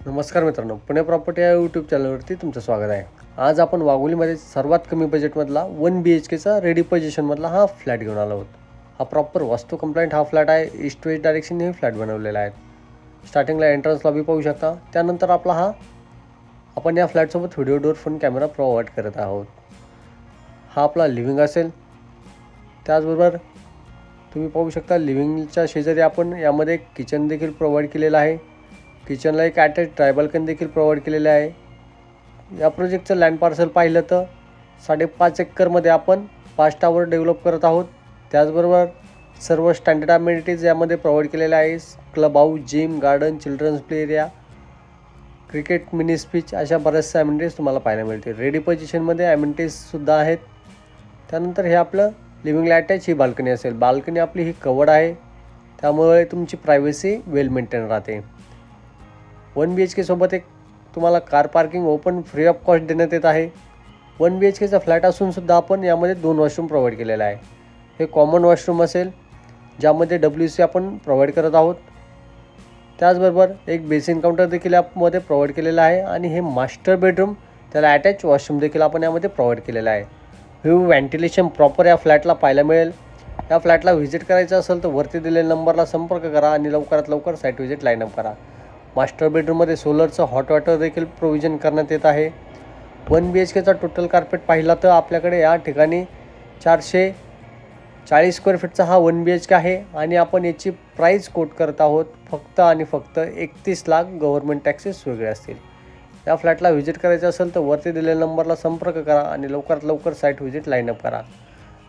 नमस्कार मित्रांनो, पुणे प्रॉपर्टी या यूट्यूब चॅनलवरती तुमचं स्वागत आहे। आज आपण वाघोलीमध्ये सर्वात कमी बजेटमधला 1 BHKचा रेडी पोझिशनमधला हा फ्लॅट घेऊन आलो आहोत। हा प्रॉपर वास्तू कंप्लायंट हा फ्लॅट आहे। ईस्ट वेस्ट डायरेक्शनने फ्लॅट बनवलेला आहे। स्टार्टिंगला एंट्रन्स लॉबी पाहू शकता। त्यानंतर आपला आपण या फ्लॅटसोबत video door phone camera provide करत आहोत। हा आपला लिव्हिंग असेल। त्याचबरोबर तुम्ही पाहू शकता लिव्हिंगच्या शेजारी आपण यामध्ये किचन देखील प्रोव्हाइड केलेला आहे। किचनला एक अटॅच ड्राय बाल्कनी देखील प्रोव्हाइड केलेले आहे। या प्रोजेक्टचं लँड पार्सल पाहिलं तर 5.5 एकरमध्ये आपण 5 टावर डेव्हलप करत आहोत। त्याचबरोबर सर्व स्टँडर्ड अमेनिटीज यामध्ये प्रोव्हाइड केलेले आहे। Club house, gym, garden, children's play area, cricket, mini speech अशा बऱ्याचशा अमेनिटीज तुम्हाला पाहायला मिळतील। रेडी पोझिशनमध्ये अमेनिटीजसुद्धा आहेत। त्यानंतर हे आपलं लिव्हिंगला अटॅच ही बाल्कनी असेल। बाल्कनी आपली ही कवर्ड आहे, त्यामुळे तुमची प्रायव्हसी वेल मेंटेन राहते। 1 BHK सोबत एक तुम्हाला car parking open free of cost देण्यात येत आहे। 1 BHKचा फ्लॅट असून सुद्धा आपण यामध्ये 2 वॉशरूम प्रोव्हाइड केलेला आहे। हे कॉमन वॉशरूम असेल, ज्यामध्ये WC आपण प्रोव्हाइड करत आहोत। त्याचबरोबर एक बेसिन काउंटर देखील यामध्ये प्रोव्हाइड केलेला आहे आणि हे मास्टर बेडरूम, त्याला अटॅच वॉशरूम देखील आपण यामध्ये प्रोव्हाइड केलेला आहे। व्ह्यू व्हेंटिलेशन प्रॉपर या फ्लॅटला पाहायला मिळेल। या फ्लॅटला व्हिजिट करायचं असेल तर वरती दिलेल्या नंबरला संपर्क करा आणि लवकरात लवकर साईट व्हिजिट लाईनअप करा। मास्टर बेडरूममध्ये सोलरचं हॉट वॉटर देखील प्रोव्हिजन करण्यात येत आहे। 1 BHKचा टोटल कार्पेट पाहिला तर आपल्याकडे या ठिकाणी 440 स्क्वेअर फीटचा हा 1 BHK आहे आणि आपण याची प्राईस कोट करत आहोत फक्त आणि फक्त 31 लाख। गव्हर्नमेंट टॅक्सेस वेगळे असतील। या फ्लॅटला व्हिजिट करायचं असेल तर वरती दिलेल्या नंबरला संपर्क करा आणि लवकरात लवकर साईट व्हिजिट लाईनअप करा।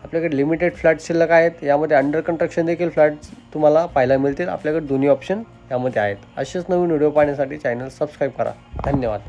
आपल्याकडे लिमिटेड फ्लॅट शिल्लक आहेत। यामध्ये अंडर कन्स्ट्रक्शन देखील फ्लॅट्स तुम्हाला पाहायला मिळतील। आपल्याकडे दोन्ही ऑप्शन यामध्ये आहेत। असेच नवीन व्हिडिओ पाहण्यासाठी चॅनल सबस्क्राईब करा। धन्यवाद।